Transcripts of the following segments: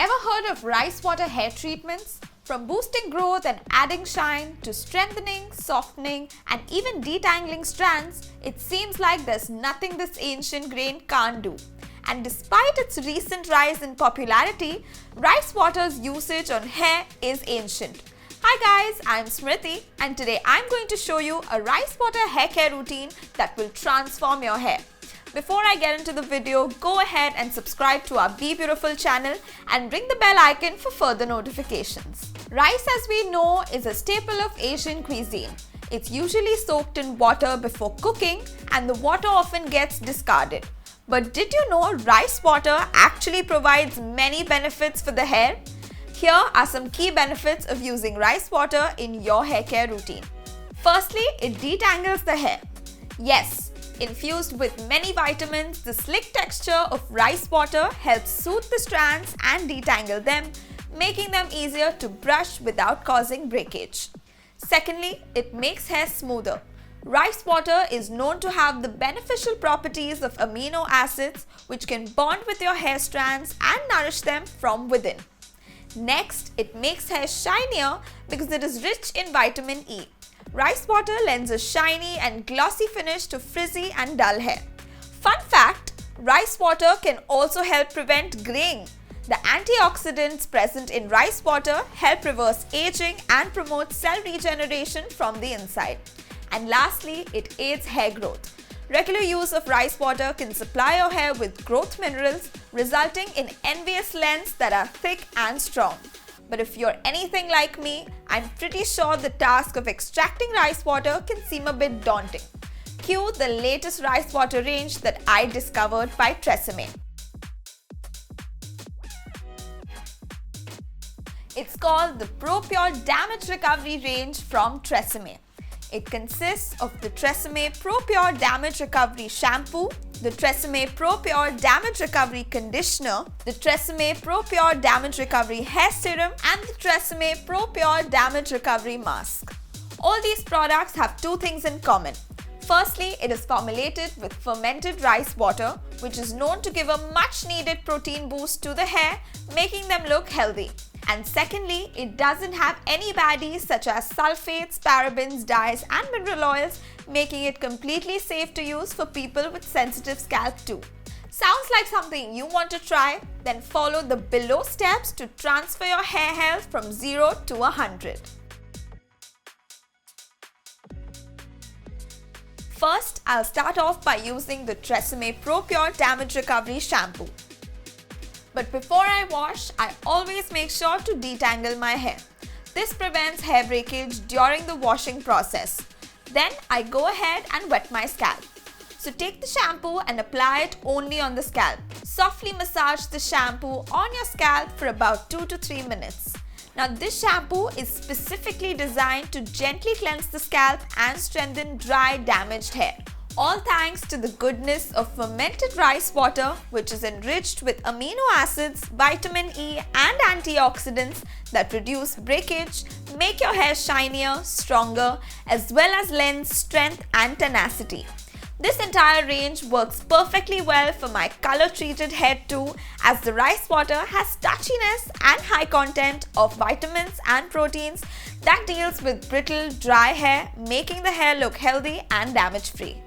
Ever heard of rice water hair treatments? From boosting growth and adding shine to strengthening, softening and even detangling strands, it seems like there's nothing this ancient grain can't do. And despite its recent rise in popularity, rice water's usage on hair is ancient. Hi guys, I'm Smriti and today I'm going to show you a rice water hair care routine that will transform your hair. Before I get into the video, go ahead and subscribe to our BeBeautiful channel and ring the bell icon for further notifications. Rice, as we know, is a staple of Asian cuisine. It's usually soaked in water before cooking and the water often gets discarded. But did you know rice water actually provides many benefits for the hair? Here are some key benefits of using rice water in your hair care routine. Firstly, it detangles the hair. Yes, infused with many vitamins, the slick texture of rice water helps soothe the strands and detangle them, making them easier to brush without causing breakage. Secondly, it makes hair smoother. Rice water is known to have the beneficial properties of amino acids which can bond with your hair strands and nourish them from within. Next, it makes hair shinier because it is rich in vitamin E. Rice water lends a shiny and glossy finish to frizzy and dull hair. Fun fact, rice water can also help prevent graying. The antioxidants present in rice water help reverse aging and promote cell regeneration from the inside. And lastly, it aids hair growth. Regular use of rice water can supply your hair with growth minerals, resulting in envious lengths that are thick and strong. But if you're anything like me, I'm pretty sure the task of extracting rice water can seem a bit daunting. Cue the latest rice water range that I discovered by Serum. It's called the Pro Pure Damage Recovery range from Serum. It consists of the Serum Pro Pure Damage Recovery Shampoo, the Serum Pro Pure Damage Recovery Conditioner, the Serum Pro Pure Damage Recovery Hair Serum and the Serum Pro Pure Damage Recovery Mask. All these products have two things in common. Firstly, it is formulated with fermented rice water, which is known to give a much needed protein boost to the hair, making them look healthy. And secondly, it doesn't have any baddies such as sulfates, parabens, dyes and mineral oils, making it completely safe to use for people with sensitive scalp too. Sounds like something you want to try? Then follow the below steps to transfer your hair health from 0 to 100. First, I'll start off by using the Serum Pro Pure Damage Recovery Shampoo. But before I wash, I always make sure to detangle my hair. This prevents hair breakage during the washing process. Then I go ahead and wet my scalp. So take the shampoo and apply it only on the scalp. Softly massage the shampoo on your scalp for about 2 to 3 minutes. Now this shampoo is specifically designed to gently cleanse the scalp and strengthen dry, damaged hair. All thanks to the goodness of fermented rice water, which is enriched with amino acids, vitamin E and antioxidants that reduce breakage, make your hair shinier, stronger, as well as lend strength and tenacity. This entire range works perfectly well for my color-treated hair too, as the rice water has touchiness and high content of vitamins and proteins that deals with brittle, dry hair, making the hair look healthy and damage-free.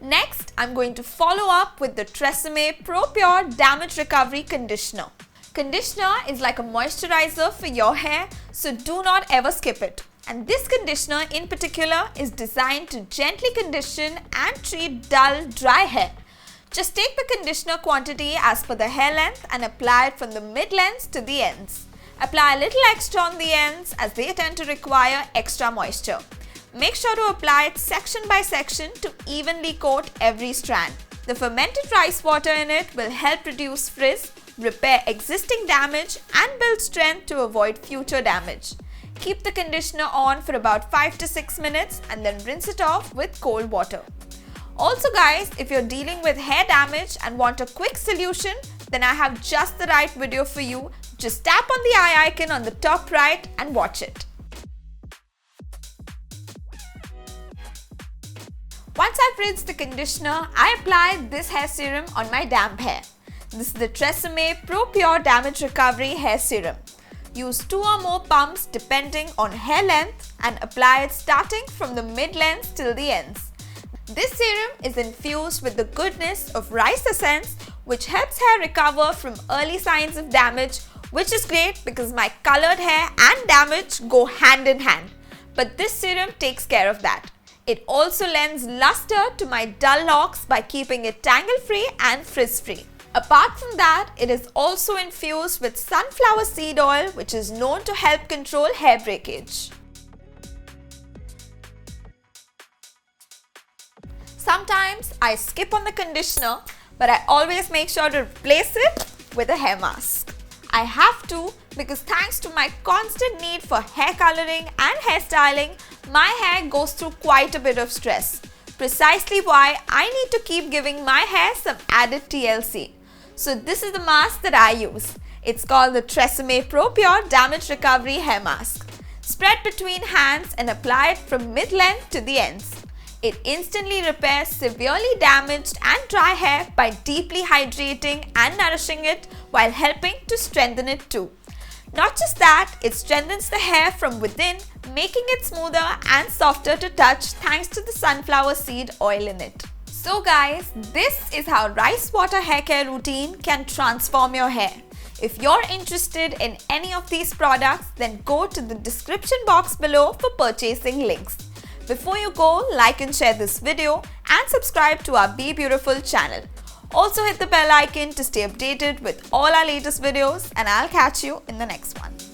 Next, I'm going to follow up with the Serum Pro Pure Damage Recovery Conditioner. Conditioner is like a moisturizer for your hair, so do not ever skip it. And this conditioner in particular is designed to gently condition and treat dull, dry hair. Just take the conditioner quantity as per the hair length and apply it from the mid-lengths to the ends. Apply a little extra on the ends as they tend to require extra moisture. Make sure to apply it section by section to evenly coat every strand. The fermented rice water in it will help reduce frizz, repair existing damage and build strength to avoid future damage. Keep the conditioner on for about 5 to 6 minutes and then rinse it off with cold water. Also guys, if you're dealing with hair damage and want a quick solution, then I have just the right video for you. Just tap on the eye icon on the top right and watch it. Once I've rinsed the conditioner, I apply this hair serum on my damp hair. This is the Tresemme Pro Pure Damage Recovery Hair Serum. Use 2 or more pumps depending on hair length and apply it starting from the mid-length till the ends. This serum is infused with the goodness of rice essence, which helps hair recover from early signs of damage, which is great because my colored hair and damage go hand in hand. But this serum takes care of that. It also lends luster to my dull locks by keeping it tangle-free and frizz-free. Apart from that, it is also infused with sunflower seed oil, which is known to help control hair breakage. Sometimes I skip on the conditioner, but I always make sure to replace it with a hair mask. I have to because thanks to my constant need for hair coloring and hairstyling, my hair goes through quite a bit of stress. Precisely why I need to keep giving my hair some added TLC. So this is the mask that I use. It's called the Tresemme Pro Pure Damage Recovery Hair Mask. Spread between hands and apply it from mid-length to the ends. It instantly repairs severely damaged and dry hair by deeply hydrating and nourishing it while helping to strengthen it too. Not just that, it strengthens the hair from within, making it smoother and softer to touch thanks to the sunflower seed oil in it. So guys, this is how rice water hair care routine can transform your hair. If you're interested in any of these products, then go to the description box below for purchasing links. Before you go, like and share this video and subscribe to our BeBeautiful channel. Also hit the bell icon to stay updated with all our latest videos, and I'll catch you in the next one.